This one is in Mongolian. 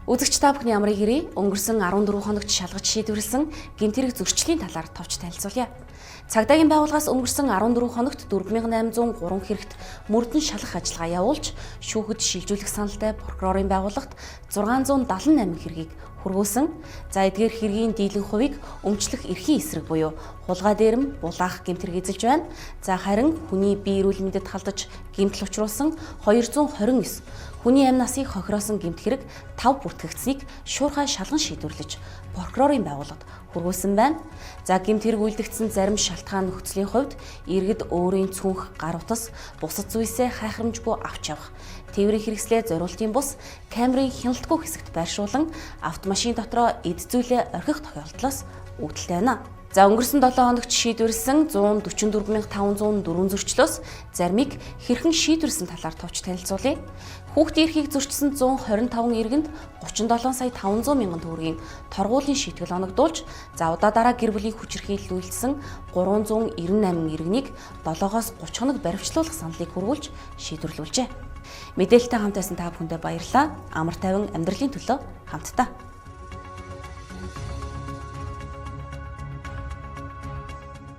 Үзэгч та бүхний амрыг ирээ. Өнгөрсөн 14 хоногт шалгаж шийдвэрлсэн гэмтэрэг зөрчлийн талаар товч танилцуулъя. Цагдаагийн байгууллагаас өнгөрсөн 14 хоногт 4803 хэрэгт мөрдөн шалгах ажиллагаа явуулж, шүүхэд шилжүүлэх саналтай прокурорын байгууллагт 678 хэргийг хүргүүлсэн. За эдгээр хэргийн дийлэн хувийг өмчлөх эрхийн эсрэг буюу хулгай дээрэм, булаах гэмтэрэг эзэлж байна. За харин хүний бие эрүүл мэндэд халдаж гэмтэл учруулсан 229 хүний амь насыг хохироосон гэмт хэрэг 5 бүртгэгдсэнийг шуурхай шалган шийдвэрлэж прокурорын байгууллагад хүргүүлсэн байна. За гэмт хэрэг үйлдэгдсэн зарим шалтгаан нөхцөлийн хувьд иргэд өөрийн цүнх, гар утас, бусад зүйлсээ хайхрамжгүй авч явах, тээврийн хэрэгслээ зориултын бус камерын хяналтгүй хэсэгт байршуулан автомашин дотроо эд зүйлээ орхих тохиолдлоос үүдэлтэй байна. За өнгөрсөн 7 хоногт шийдвэрлсэн 144,504 зөрчлөөс заримыг хэрхэн шийдвэрлсэн талаар товч танилцуулъя. Хүүхдийн эрхийг зөрчсөн 125 иргэнд 37,500,000 төгрөгийн торгуулийн шийтгэл оногдуулж, за удаа дараа гэр бүлийн хүчирхийлүүлсэн 398 иргэнийг 7-оос 30 хоног баривчлуулах саналыг хүргүүлж шийдвэрлүүлжээ. Мэдээлэлтэй хамт байсан та бүхэндээ баярлалаа. Амар тайван амьдралын төлөө хамтдаа.